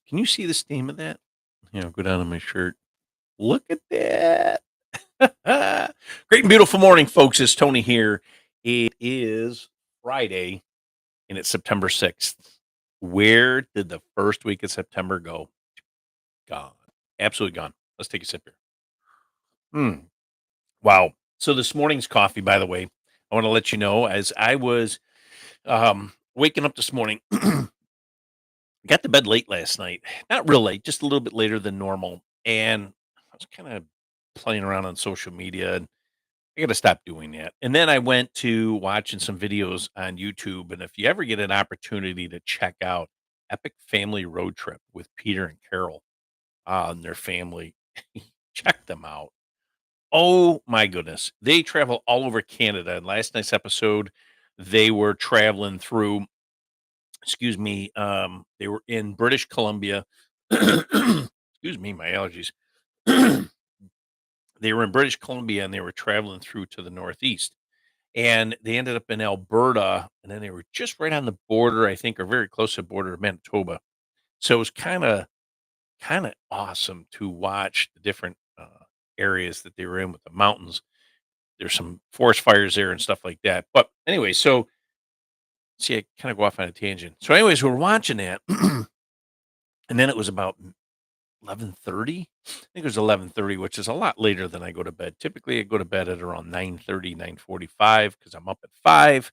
Can you see the steam of that? Go down on my shirt. Look at that. Great and beautiful morning, folks. It's Tony here. It is Friday and it's September 6th. Where did the first week of September go? Gone. Absolutely gone. Let's take a sip here. Mm, wow. So this morning's coffee, by the way, I want to let you know as I was waking up this morning, got to bed late last night. Not real late, just a little bit later than normal. And I was kind of playing around on social media and I got to stop doing that. And then I went to watching some videos on YouTube. And if you ever get an opportunity to check out Epic Family Road Trip with Peter and Carol and their family, check them out. Oh my goodness. They travel all over Canada. And last night's episode, they were traveling through, excuse me, they were in British Columbia. Excuse me, my allergies. They were in British Columbia and they were traveling through to the Northeast. And they ended up in Alberta, and then they were just right on the border, I think, or very close to the border of Manitoba. So it was kinda awesome to watch the different, areas that they were in with the mountains. There's some forest fires there and stuff like that. But anyway, so see, I kinda go off on a tangent. So anyways, we're watching that, and then it was about 11:30? I think it was 11:30, which is a lot later than I go to bed. Typically, I go to bed at around 9:30, 9:45 because 'cause I'm up at 5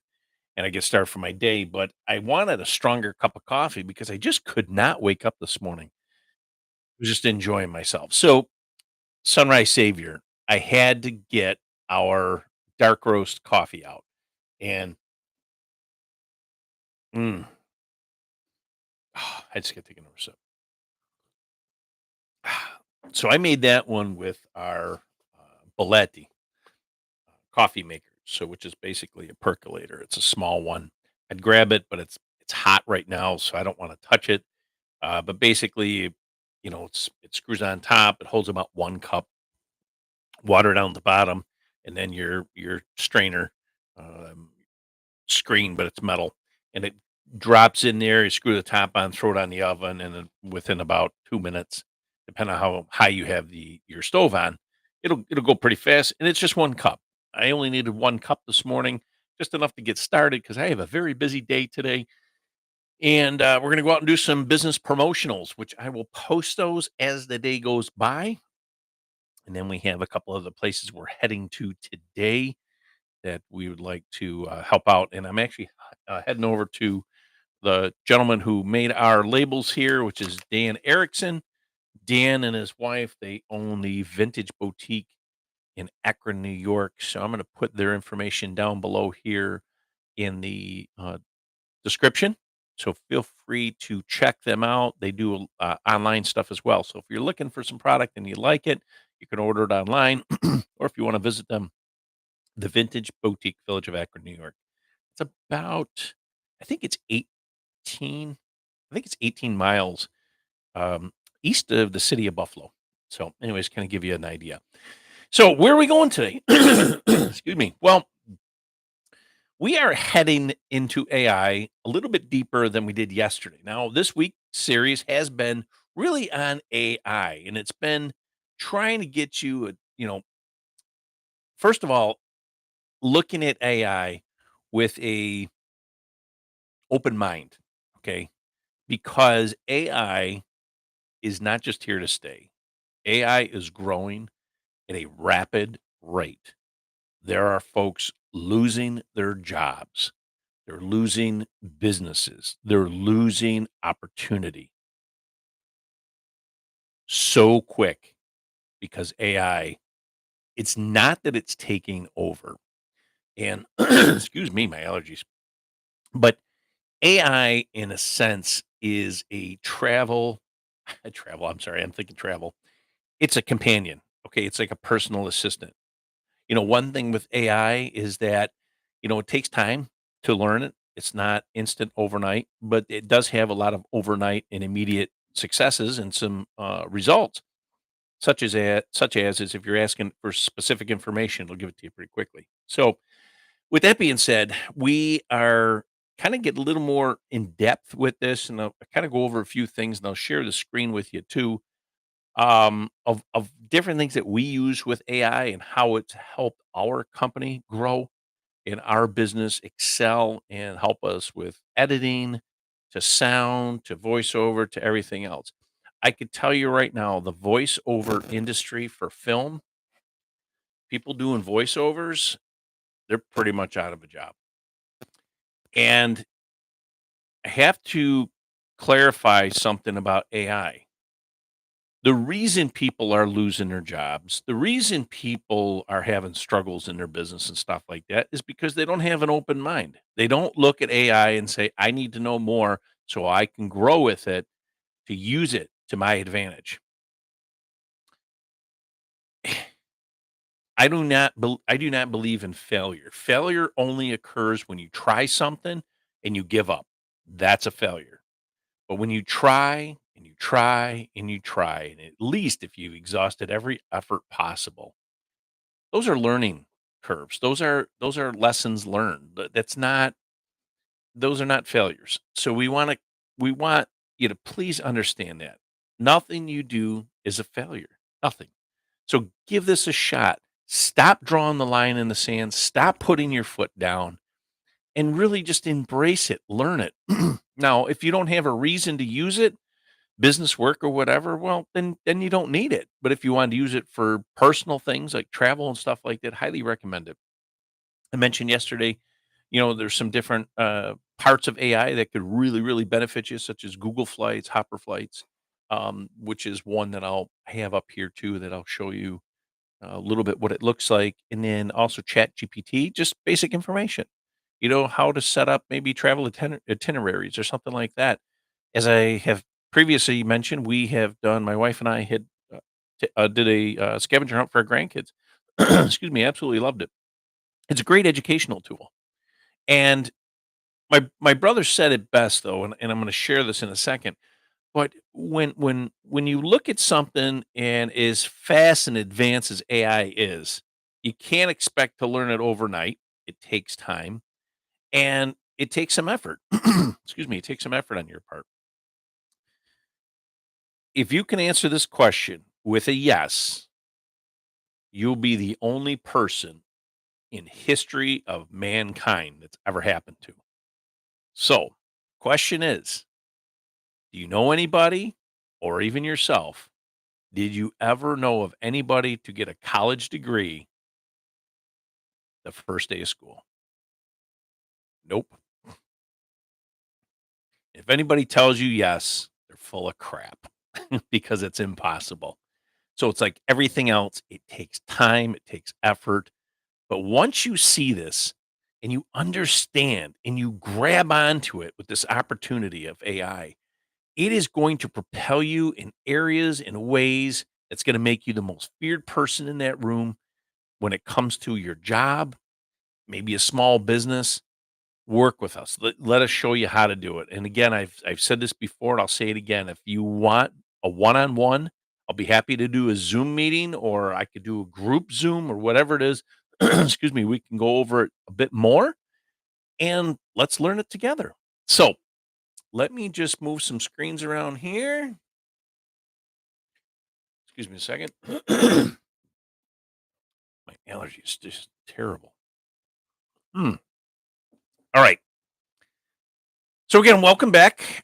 and I get started for my day, but I wanted a stronger cup of coffee because I just could not wake up this morning. I was just enjoying myself. So, Sunrise Savior, I had to get our dark roast coffee out, and, mm, I just gotta take another sip. So, I made that one with our, Belletti coffee maker, so which is basically a percolator. It's a small one. I'd grab it, but it's hot right now, so I don't wanna touch it. But basically, it screws on top. It holds about 1 cup, water down at the bottom, and then your strainer, um, screen, but it's metal, and it drops in there. You screw the top on, throw it on the oven, and then within about 2 minutes, depending on how high you have your stove on, it'll go pretty fast, and it's just 1 cup. I only needed 1 cup this morning, just enough to get started because I have a very busy day today. And we're going to go out and do some business promotionals, which I will post those as the day goes by. And then we have a couple of the places we're heading to today that we would like to help out. And I'm actually heading over to the gentleman who made our labels here, which is Dan Erickson. Dan and his wife, they own the Vintage Boutique in Akron, New York. So I'm going to put their information down below here in the description. So feel free to check them out. They do online stuff as well. So if you're looking for some product and you like it, you can order it online. Or if you want to visit them, the Vintage Boutique, Village of Akron, New York. It's about, I think it's 18, I think it's 18 miles um, east of the city of Buffalo. So, anyways, kind of give you an idea. So, where are we going today? Excuse me. Well, we are heading into AI a little bit deeper than we did yesterday. Now, this week series has been really on AI, and it's been trying to get you, first of all, looking at AI with a open mind, okay? Because AI is not just here to stay. AI is growing at a rapid rate. There are folks losing their jobs. They're losing businesses. They're losing opportunity so quick because AI, it's not that it's taking over. And excuse me, my allergies. But AI, in a sense, is I'm sorry, I'm thinking travel. It's a companion. Okay. It's like a personal assistant. One thing with AI is that, it takes time to learn it. It's not instant overnight, but it does have a lot of overnight and immediate successes and some results, such as is if you're asking for specific information, it'll give it to you pretty quickly. So, with that being said, we are. kind of get a little more in depth with this, and I'll kind of go over a few things, and I'll share the screen with you too, of different things that we use with AI and how it's helped our company grow in our business excel and help us with editing to sound to voiceover to everything else. I could tell you right now, the voiceover industry for film, people doing voiceovers, they're pretty much out of a job. And I have to clarify something about AI. The reason people are losing their jobs, the reason people are having struggles in their business and stuff like that is because they don't have an open mind. They don't look at AI and say, I need to know more so I can grow with it to use it to my advantage. I do not believe in failure. Failure only occurs when you try something and you give up. That's a failure. But when you try and you try and you try, and at least if you've exhausted every effort possible, those are learning curves. Those are lessons learned. That's not those are not failures. So we want you to please understand that. Nothing you do is a failure. Nothing. So give this a shot. Stop drawing the line in the sand. Stop putting your foot down and really just embrace it. Learn it. Now, if you don't have a reason to use it, business work or whatever, well, then you don't need it. But if you want to use it for personal things like travel and stuff like that, highly recommend it. I mentioned yesterday, there's some different parts of AI that could really, really benefit you, such as Google Flights, Hopper Flights, which is one that I'll have up here too that I'll show you a little bit what it looks like, and then also Chat GPT, just basic information. How to set up maybe travel itineraries or something like that. As I have previously mentioned, we have done. My wife and I had did a scavenger hunt for our grandkids. Excuse me, absolutely loved it. It's a great educational tool, and my brother said it best though, and I'm going to share this in a second. But when you look at something and as fast and advanced as AI is, you can't expect to learn it overnight. It takes time and it takes some effort. Excuse me, it takes some effort on your part. If you can answer this question with a yes, you'll be the only person in history of mankind that's ever happened to. So, question is, do you know anybody or even yourself? Did you ever know of anybody to get a college degree the first day of school? Nope. If anybody tells you yes, they're full of crap because it's impossible. So it's like everything else, it takes time, it takes effort. But once you see this and you understand and you grab onto it with this opportunity of AI, it is going to propel you in areas and ways that's going to make you the most feared person in that room when it comes to your job, maybe a small business. Work with us. Let us show you how to do it. And again, I've said this before and I'll say it again. If you want a one-on-one, I'll be happy to do a Zoom meeting or I could do a group Zoom or whatever it is. Excuse me, we can go over it a bit more and let's learn it together. So, let me just move some screens around here. Excuse me a second. My allergy is just terrible. Mm. All right. So again, welcome back.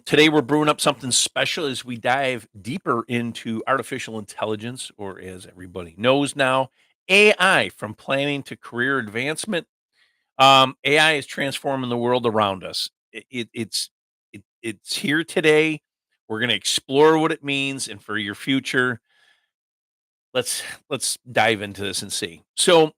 Today we're brewing up something special as we dive deeper into artificial intelligence, or as everybody knows now, AI. From planning to career advancement, AI is transforming the world around us. It's here today. We're going to explore what it means, and for your future, let's dive into this and see. So,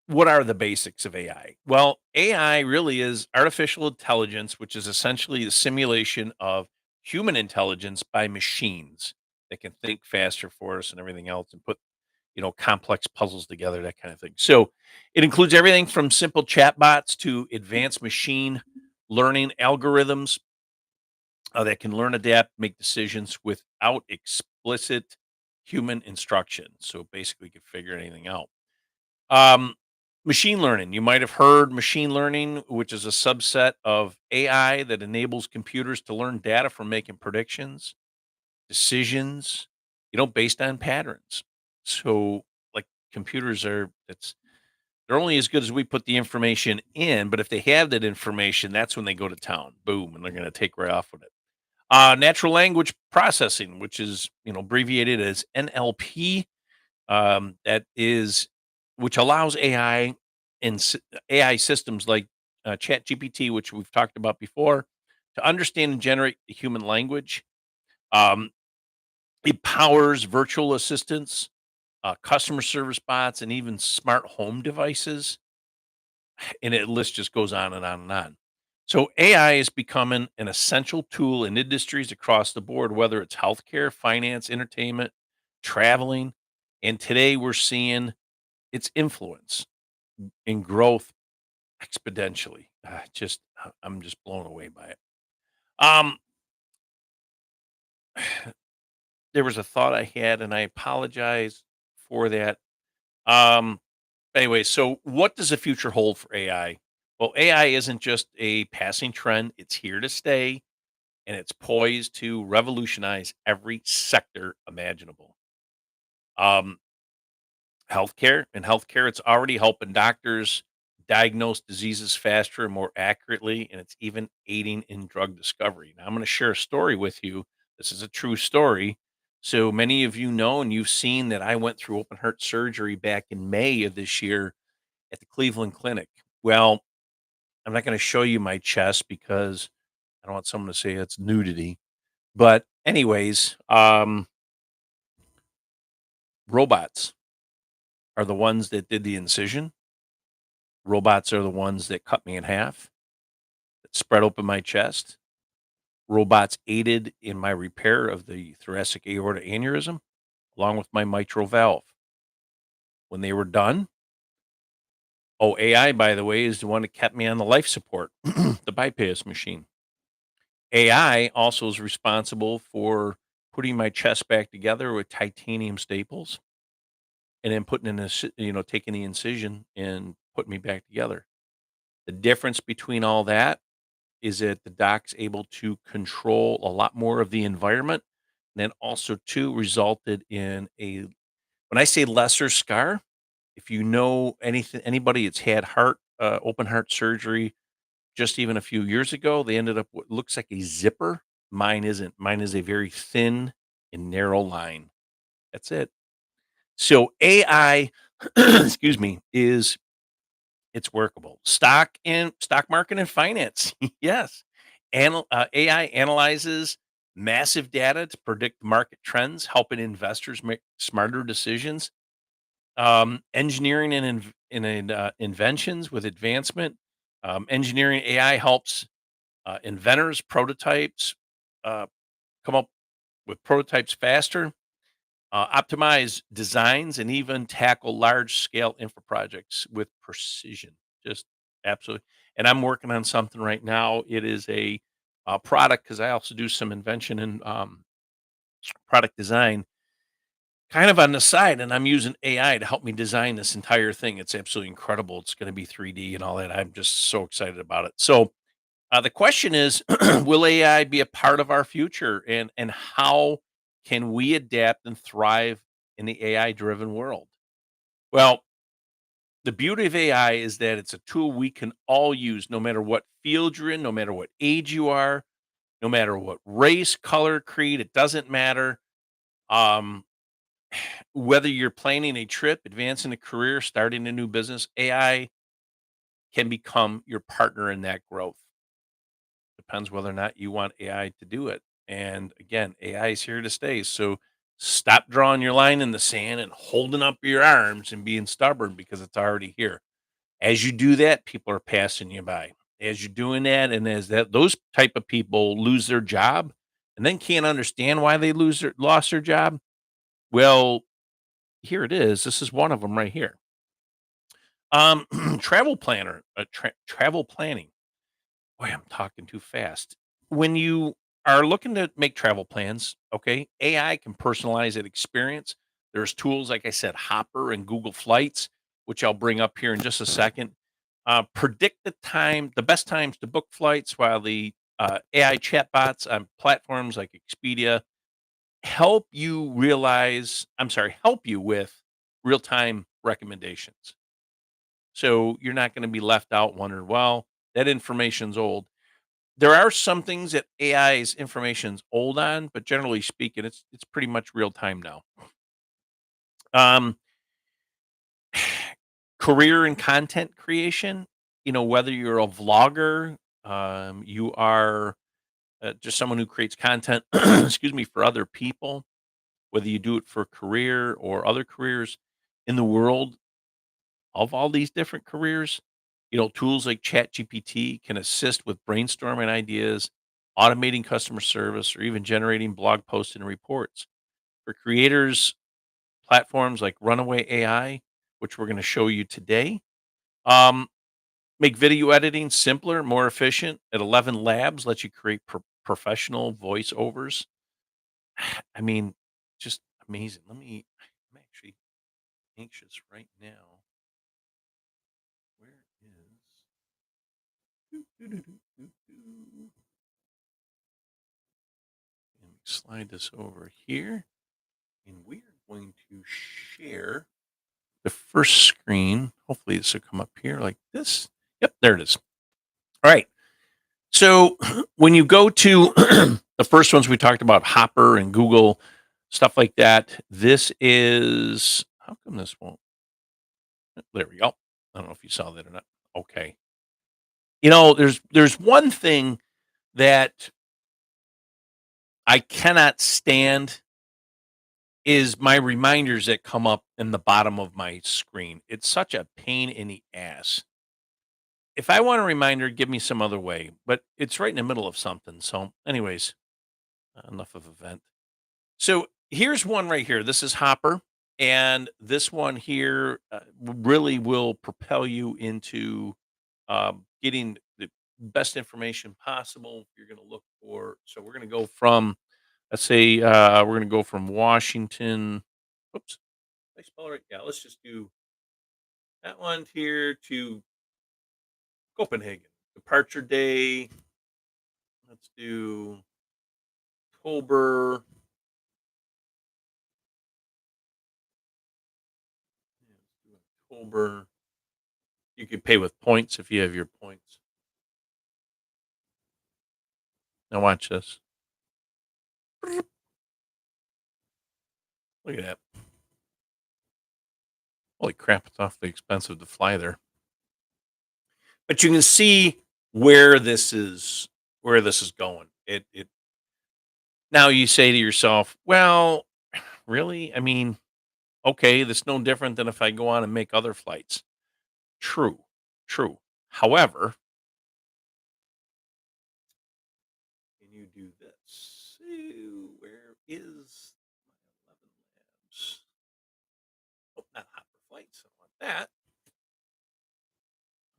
what are the basics of AI? Well, AI really is artificial intelligence, which is essentially the simulation of human intelligence by machines that can think faster for us and everything else and put, complex puzzles together, that kind of thing. So it includes everything from simple chatbots to advanced machine learning algorithms that can learn, adapt, make decisions without explicit human instruction. So basically, you can figure anything out. Um, Machine learning. You might have heard machine learning, which is a subset of AI that enables computers to learn data from making predictions, decisions, based on patterns. So, like computers are, they're only as good as we put the information in, but if they have that information, that's when they go to town. Boom, and they're going to take right off with it. Natural language processing, which is abbreviated as NLP, that is which allows AI systems like Chat GPT, which we've talked about before, to understand and generate the human language. Um, it powers virtual assistants, customer service bots, and even smart home devices. And it list just goes on and on and on. So AI is becoming an essential tool in industries across the board, whether it's healthcare, finance, entertainment, traveling. And today we're seeing its influence and growth exponentially. I'm just blown away by it. Um, there was a thought I had, and I apologize for that. Um, anyway, so what does the future hold for AI? Well, AI isn't just a passing trend; it's here to stay, and it's poised to revolutionize every sector imaginable. Um, healthcare, it's already helping doctors diagnose diseases faster and more accurately, and it's even aiding in drug discovery. Now, I'm going to share a story with you. This is a true story. So many of you know, and you've seen that I went through open heart surgery back in May of this year at the Cleveland Clinic. Well, I'm not going to show you my chest because I don't want someone to say it's nudity. But anyways, robots are the ones that did the incision. Robots are the ones that cut me in half, that spread open my chest. Robots aided in my repair of the thoracic aorta aneurysm, along with my mitral valve. When they were done, AI, by the way, is the one that kept me on the life support, the bypass machine. AI also is responsible for putting my chest back together with titanium staples and then putting in taking the incision and putting me back together. The difference between all that is that the doc's able to control a lot more of the environment. And then also too resulted in when I say lesser scar, if you know anybody that's had open heart surgery just even a few years ago, they ended up what looks like a zipper. Mine isn't. Mine is a very thin and narrow line. That's it. So AI, excuse me, is it's workable. Stock market and finance. Yes. AI analyzes massive data to predict market trends, helping investors make smarter decisions. Engineering and inventions with advancement. Engineering AI helps inventors, prototypes uh, come up with prototypes faster, optimize designs, and even tackle large scale infra projects with precision. Just absolutely. And I'm working on something right now. It is a product because I also do some invention and product design kind of on the side. And I'm using AI to help me design this entire thing. It's absolutely incredible. It's going to be 3D and all that. I'm just so excited about it. So, the question is, will AI be a part of our future, and how can we adapt and thrive in the AI driven world? Well, the beauty of AI is that it's a tool we can all use, no matter what field you're in, no matter what age you are, no matter what race, color, creed. It doesn't matter. Um, whether you're planning a trip, advancing a career, starting a new business, AI can become your partner in that growth. Depends whether or not you want AI to do it. And again, AI is here to stay. So stop drawing your line in the sand and holding up your arms and being stubborn because it's already here. As you do that, people are passing you by. As you're doing that, and as that those type of people lose their job and then can't understand why they lost their job. Well, here it is. This is one of them right here. Travel planning. Boy, I'm talking too fast. When you are looking to make travel plans, okay, AI can personalize that experience. There's tools, like I said, Hopper and Google Flights, which I'll bring up here in just a second, predict the best times to book flights, while the AI chatbots on platforms like Expedia help you with real time recommendations. So you're not going to be left out wondering, well, that information's old. There are some things that AI's information's old on, but generally speaking, it's pretty much real time now. Um, Career and content creation, whether you're a vlogger, you are just someone who creates content, excuse me, for other people, whether you do it for career or other careers in the world of all these different careers, tools like ChatGPT can assist with brainstorming ideas, automating customer service, or even generating blog posts and reports. For creators, platforms like Runaway AI, which we're going to show you today, um, make video editing simpler, more efficient. At 11 Labs, lets you create professional voiceovers. I mean, just amazing. I'm actually anxious right now. Where is. Doo, doo, doo, doo, doo, doo. Let me slide this over here. And we are going to share the first screen. Hopefully, this will come up here like this. Yep, there it is. All right. So when you go to the first ones we talked about, Hopper and Google, stuff like that, this is how come this won't? There we go. I don't know if you saw that or not. Okay. There's one thing that I cannot stand is my reminders that come up in the bottom of my screen. It's such a pain in the ass. If I want a reminder, give me some other way, but it's right in the middle of something. So, anyways, enough of a vent. So here's one right here. This is Hopper, and this one here really will propel you into getting the best information possible. You're going to look for. So we're going to go from, let's say, we're going to go from Washington. Oops, did I spell it right? Yeah, let's just do that one here to Copenhagen. Departure day. Let's do October. Yeah, let's do October. You could pay with points if you have your points. Now watch this. Look at that. Holy crap, it's awfully expensive to fly there. But you can see where this is going. It now you say to yourself, well, really? I mean, okay, that's no different than if I go on and make other flights. True. True. However, can you do this? Ooh, where is my 11 labs? Oh, not Hopper flights. I want that.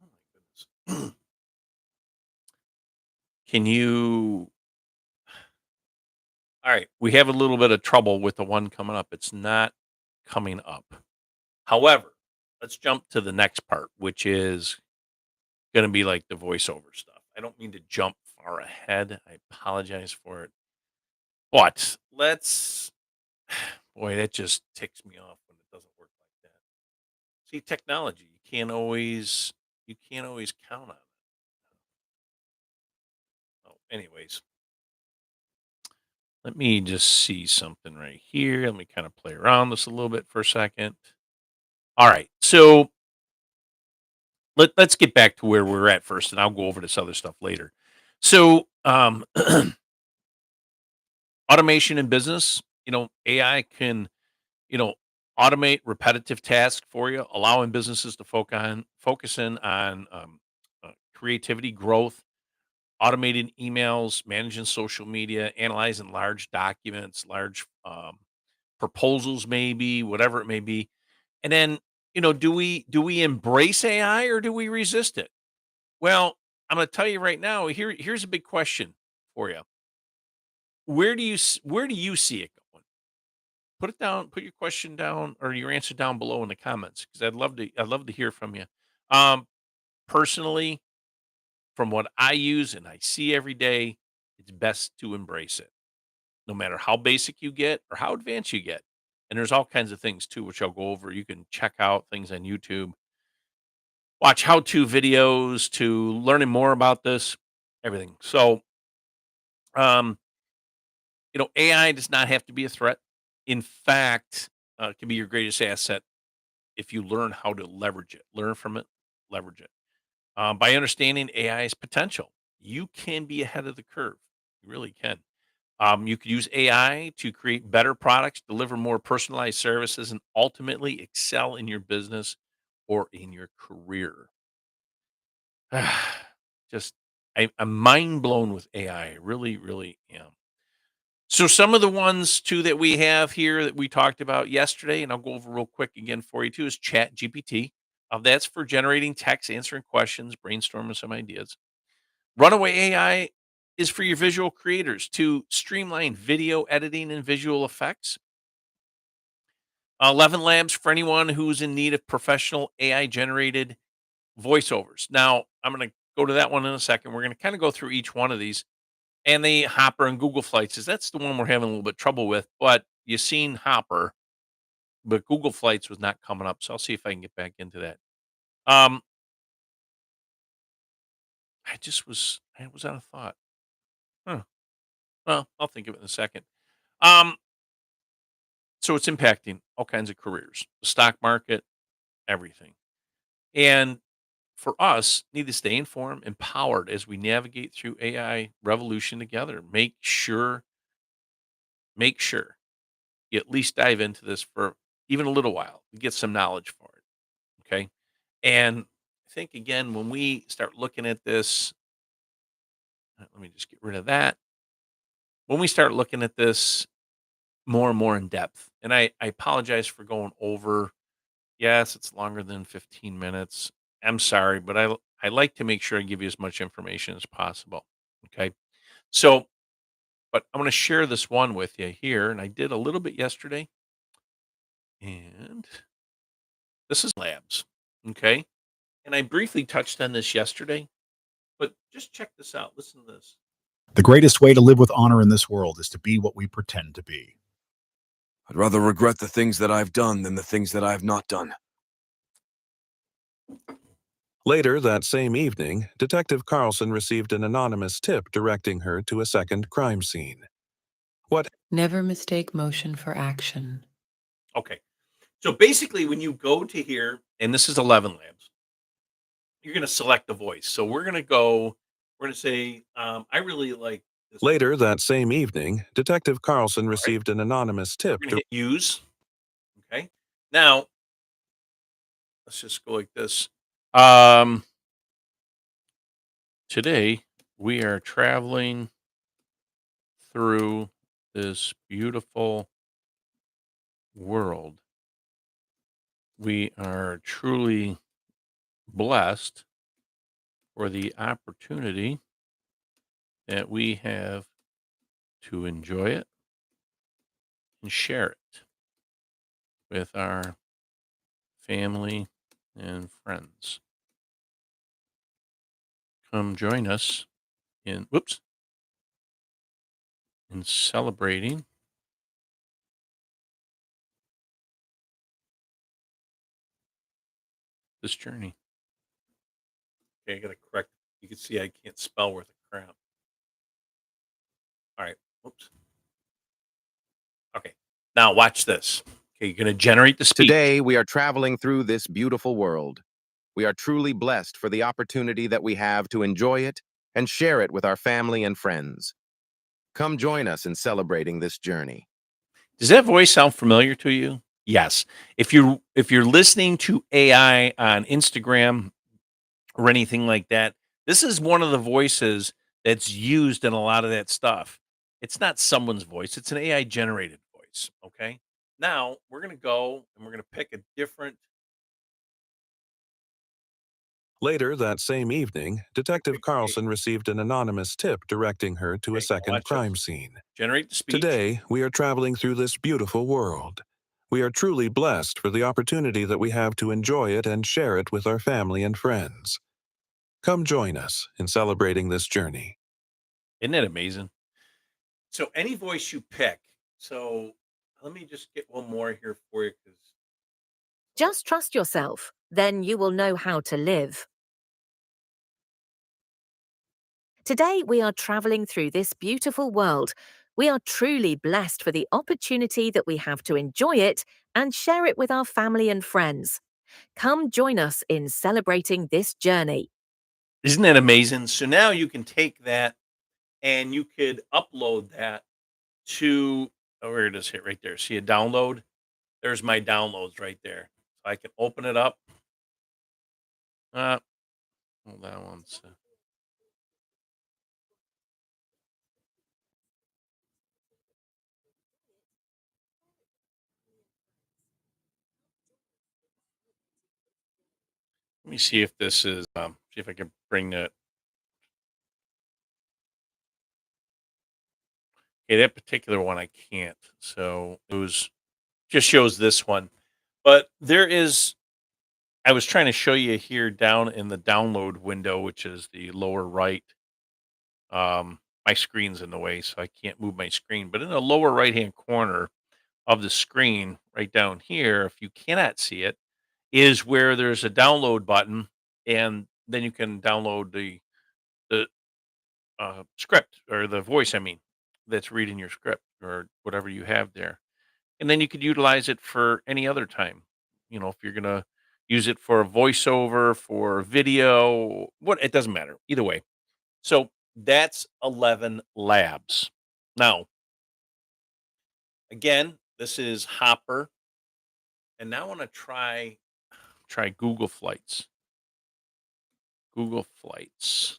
Oh my goodness. Can you All right, we have a little bit of trouble with the one coming up. It's not coming up. However, let's jump to the next part, which is going to be like the voiceover stuff. I don't mean to jump far ahead. I apologize for it. But let's boy, that just ticks me off when it doesn't work like that. See, technology, you can't always count on it. Oh, anyways, let me just see something right here. Let me kind of play around this a little bit for a second. All right. So let's get back to where we're at first, and I'll go over this other stuff later. So, automation in business, AI can, you know, automate repetitive tasks for you, allowing businesses to focus in on creativity, growth, automating emails, managing social media, analyzing large documents, large proposals, maybe whatever it may be. And then, do we embrace AI or do we resist it? Well, I'm going to tell you right now. Here's a big question for you. Where do you see it going? put it down, put your question down or your answer down below in the comments because I'd love to hear from you. Um, Personally, from what I use and I see every day, it's best to embrace it, no matter how basic you get or how advanced you get. And there's all kinds of things too, which I'll go over. You can check out things on YouTube, watch how-to videos to learning more about this, everything. So, um, AI does not have to be a threat. In fact, it can be your greatest asset if you learn how to leverage it, learn from it, leverage it. By understanding AI's potential, you can be ahead of the curve. You really can. You could use AI to create better products, deliver more personalized services, and ultimately excel in your business or in your career. Just, I'm mind blown with AI. I really, really am. So, some of the ones too that we have here that we talked about yesterday, and I'll go over real quick again for you too, is Chat GPT. That's for generating text, answering questions, brainstorming some ideas. Runaway AI is for your visual creators to streamline video editing and visual effects. 11 Labs for anyone who's in need of professional AI generated voiceovers. Now, I'm going to go to that one in a second. We're going to kind of go through each one of these. And the Hopper and Google Flights is that's the one we're having a little bit trouble with. But you seen Hopper, but Google Flights was not coming up. So I'll see if I can get back into that. Um, I was on a thought. Huh. Well, I'll think of it in a second. Um, so it's impacting all kinds of careers, the stock market, everything. And for us, need to stay informed, empowered as we navigate through AI revolution together. Make sure you at least dive into this for even a little while, get some knowledge for it. Okay. And I think again, when we start looking at this, let me just get rid of that. When we start looking at this more and more in depth, and I apologize for going over. Yes, it's longer than 15 minutes. I'm sorry, but I like to make sure I give you as much information as possible. Okay. So, but I'm going to share this one with you here, and I did a little bit yesterday, and this is labs. Okay. And I briefly touched on this yesterday, but just check this out. Listen to this. The greatest way to live with honor in this world is to be what we pretend to be. I'd rather regret the things that I've done than the things that I've not done. Later that same evening, Detective Carlson received an anonymous tip directing her to a second crime scene. What Never mistake motion for action. Okay. So basically, when you go to here, and this is 11 labs, you're going to select a voice. So we're going to say, I really like this. Later that same evening, Detective Carlson All right. received an anonymous tip We're going to hit use. Okay. Now, let's just go like this. Um, Today, we are traveling through this beautiful world. We are truly blessed for the opportunity that we have to enjoy it and share it with our family and friends. Come join us in celebrating this journey. Okay, I gotta correct. You can see I can't spell worth a crap. All right. Oops. Okay. Now watch this. Okay, you're gonna generate the speech. Today, we are traveling through this beautiful world. We are truly blessed for the opportunity that we have to enjoy it and share it with our family and friends. Come join us in celebrating this journey. Does that voice sound familiar to you? Yes. If you're listening to AI on Instagram or anything like that, this is one of the voices that's used in a lot of that stuff. It's not someone's voice, it's an AI generated voice. Okay. Now we're gonna go and we're gonna pick a different Later that same evening, Detective Carlson received an anonymous tip directing her to a Okay, now second watch crime this. scene. Generate the speech. Today, we are traveling through this beautiful world. We are truly blessed for the opportunity that we have to enjoy it and share it with our family and friends. Come join us in celebrating this journey. Isn't that amazing? So any voice you pick. So let me just get one more here for you because Just trust yourself, then you will know how to live. Today, we are traveling through this beautiful world. We are truly blessed for the opportunity that we have to enjoy it and share it with our family and friends. Come join us in celebrating this journey. isn't that amazing? So now you can take that and you could upload that to where it is hit right there. See a download? There's my downloads right there. So I can open it up. Uh, hold on one sec. Let me see if this is see if I can bring that. Okay, that particular one I can't. So it was just shows this one. But there is I was trying to show you here down in the download window, which is the lower right. My screen's in the way, so I can't move my screen. But in the lower right hand corner of the screen, right down here, if you cannot see it, is where there's a download button, and then you can download the script or the voice. I mean, that's reading your script or whatever you have there, and then you could utilize it for any other time. You know, if you're gonna use it for a voiceover, for video, what it doesn't matter either way. So that's 11 labs. Now, again, this is Hopper, and now I want to try Google Flights. Google Flights.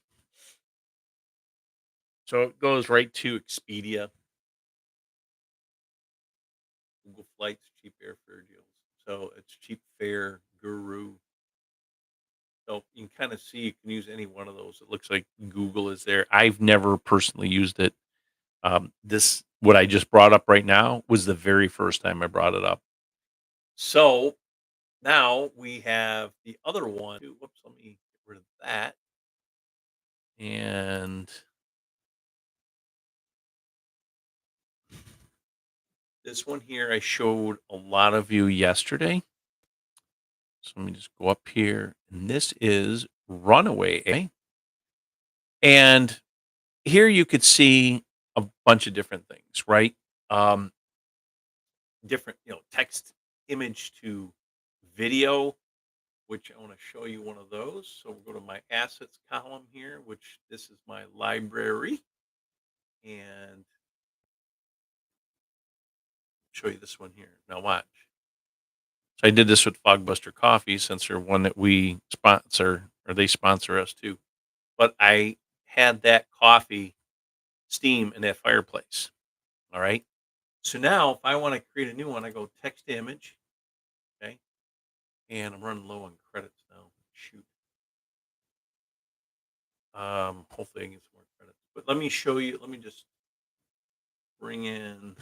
So it goes right to Expedia, Google Flights, cheap airfare deals. So it's cheap fare guru. So you can kind of see you can use any one of those. It looks like Google is there. I've never personally used it. This what I just brought up right now was the very first time I brought it up. So now we have the other one. Whoops, let me get rid of that. And this one here I showed a lot of you yesterday. So let me just go up here. And this is Runaway. And here you could see a bunch of different things, right? Um, different, text, image to video, which I want to show you one of those. So we'll go to my assets column here, which this is my library, and show you this one here. Now watch. So I did this with Fogbuster Coffee since they're one that we sponsor, or they sponsor us too. But I had that coffee steam in that fireplace. All right. So now if I want to create a new one, I go text to image. Okay. And I'm running low on credits now. Shoot. Hopefully I can get some more credits. But let me show you. Let me just bring in.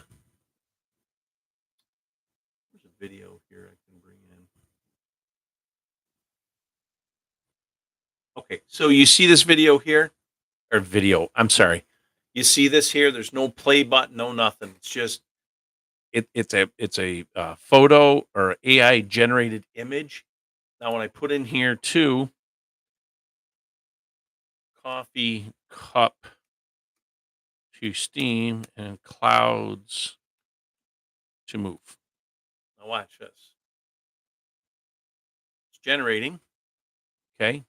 There's a video here I can bring in. Okay, so you see this video here, or video? I'm sorry. You see this here? There's no play button, no nothing. It's just it's a photo or AI generated image. Now, when I put in here too, coffee cup to steam and clouds to move. Now watch this. It's generating. Okay.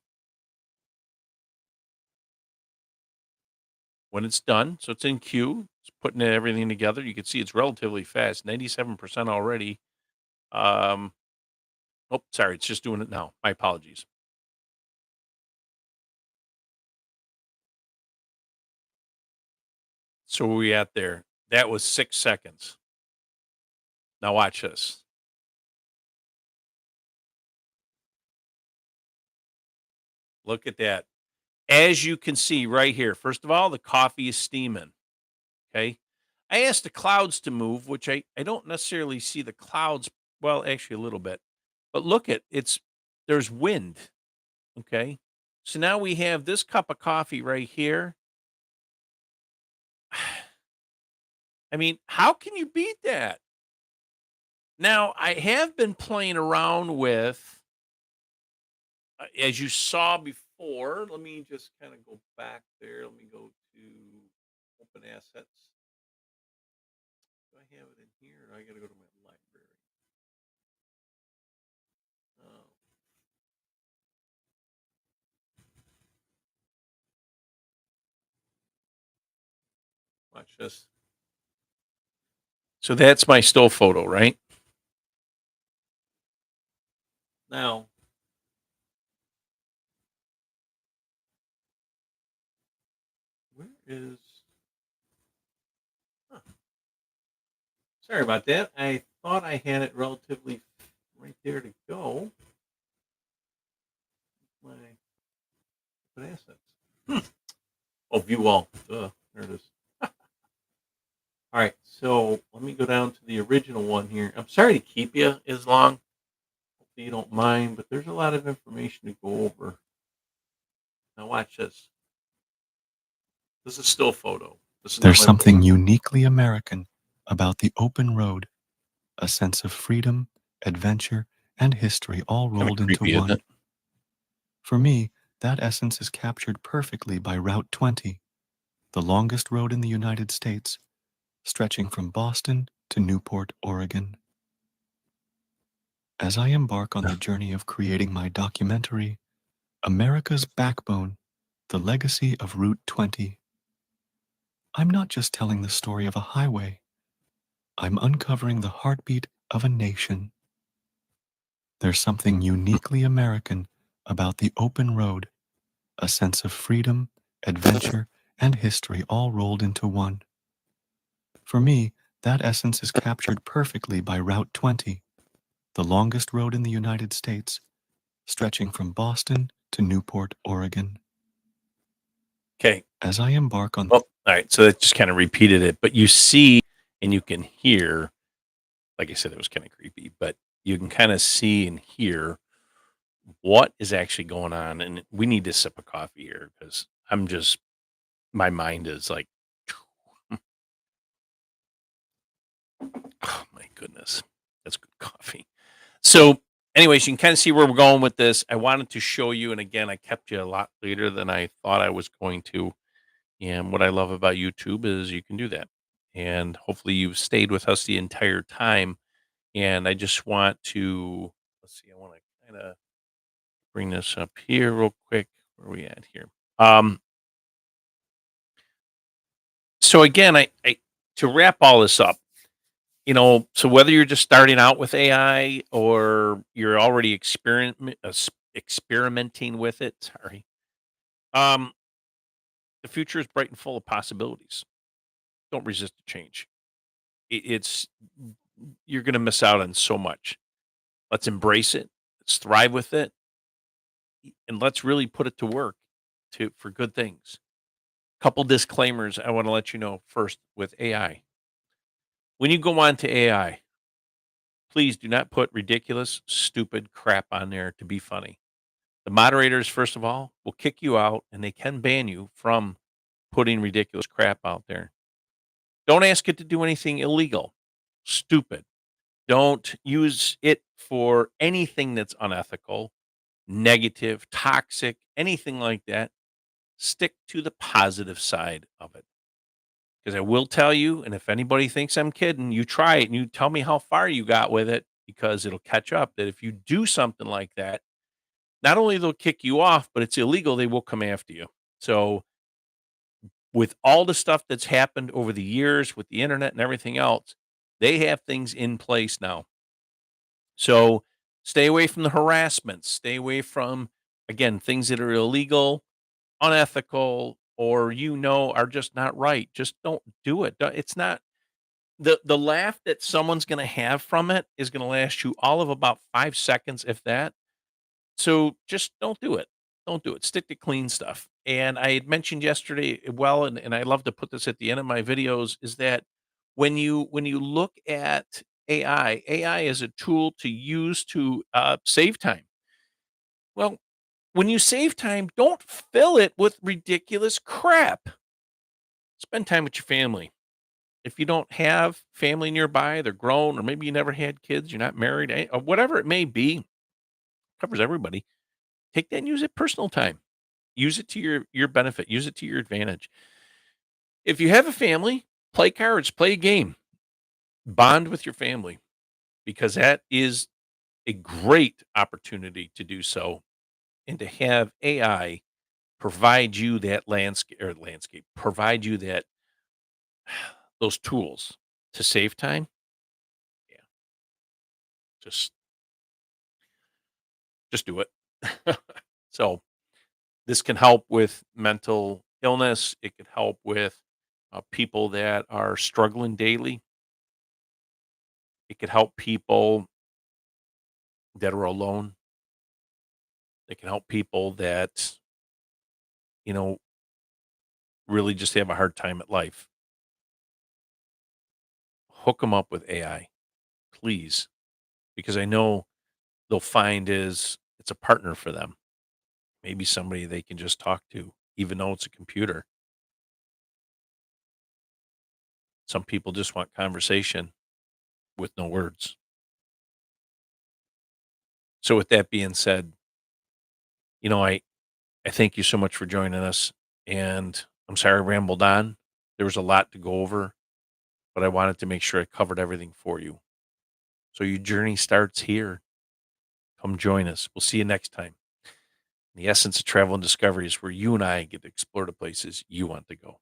When it's done, so it's in queue, it's putting everything together. You can see it's relatively fast, 97% already. Um, oh, sorry, it's just doing it now. My apologies. So where we at there? That was 6 seconds. Now watch this. Look at that. As you can see right here, first of all, the coffee is steaming. Okay. I asked the clouds to move, which I don't necessarily see the clouds. Well, actually a little bit, but look at there's wind. Okay. So now we have this cup of coffee right here. I mean, how can you beat that? Now, I have been playing around with, as you saw before, let me just kind of go back there. Let me go to open assets. Do I have it in here? Or I got to go to my library. Oh, watch this. So that's my still photo, right? Now, where is. Huh, sorry about that. I thought I had it relatively right there to go. My open assets. Oh, view all. There it is. All right, so let me go down to the original one here. I'm sorry to keep you as long. Hopefully you don't mind, but there's a lot of information to go over. Now watch this. This is still photo. This is not There's my something uniquely American about the open road, a sense of freedom, adventure, and history all kind of rolled into creepy, isn't one. it? For me, that essence is captured perfectly by Route 20, the longest road in the United States, stretching from Boston to Newport, Oregon. As I embark on the journey of creating my documentary, America's Backbone, The Legacy of Route 20, I'm not just telling the story of a highway. I'm uncovering the heartbeat of a nation. There's something uniquely American about the open road, a sense of freedom, adventure, and history all rolled into one. For me, that essence is captured perfectly by Route 20, the longest road in the United States, stretching from Boston to Newport, Oregon. Okay. As I embark on Well, all right. So that just kind of repeated it, but you see and you can hear, like I said, it was kind of creepy, but you can kind of see and hear what is actually going on. And we need to sip of coffee here because my mind is like, oh my goodness, that's good coffee. So, anyways, you can kind of see where we're going with this. I wanted to show you, and again, I kept you a lot later than I thought I was going to. And what I love about YouTube is you can do that. And hopefully, you've stayed with us the entire time. And I just want to, let's see, I want to kind of bring this up here real quick. Where are we at here? So again, I to wrap all this up, so whether you're just starting out with AI or you're already experimenting with it, sorry, um, the future is bright and full of possibilities. Don't resist the change. It's you're going to miss out on so much. Let's embrace it. Let's thrive with it, and let's really put it to work for good things. Couple disclaimers I want to let you know first with AI. When you go on to AI, please do not put ridiculous, stupid crap on there to be funny. The moderators, first of all, will kick you out and they can ban you from putting ridiculous crap out there. Don't ask it to do anything illegal, stupid. Don't use it for anything that's unethical, negative, toxic, anything like that. Stick to the positive side of it. Because I will tell you, and if anybody thinks I'm kidding, you try it and you tell me how far you got with it because it'll catch up that if you do something like that, not only they'll kick you off, but it's illegal, they will come after you. So with all the stuff that's happened over the years with the internet and everything else, they have things in place now. So stay away from the harassment, stay away from, again, things that are illegal, unethical, or are just not right. Just don't do it. It's not the laugh that someone's going to have from it is going to last you all of about 5 seconds, if that. So just don't do it. Don't do it. Stick to clean stuff. And I had mentioned yesterday, well, and I love to put this at the end of my videos, is that when you look at AI is a tool to use to save time. Well, when you save time, don't fill it with ridiculous crap. Spend time with your family. If you don't have family nearby, they're grown, or maybe you never had kids, you're not married, or whatever it may be, covers everybody. Take that and use it personal time. Use it to your benefit. Use it to your advantage. If you have a family, play cards, play a game, bond with your family, because that is a great opportunity to do so, and to have AI provide you that landscape, provide you that those tools to save time. Yeah, just just do it. So this can help with mental illness. It can help with people that are struggling daily. It could help people that are alone. It can help people that, you know, really just have a hard time at life. Hook them up with AI, please, because I know they'll find is it's a partner for them. Maybe somebody they can just talk to, even though it's a computer. Some people just want conversation with no words. So with that being said, I thank you so much for joining us, and I'm sorry I rambled on. There was a lot to go over, but I wanted to make sure I covered everything for you. So your journey starts here. Come join us. We'll see you next time. The essence of travel and discovery is where you and I get to explore the places you want to go.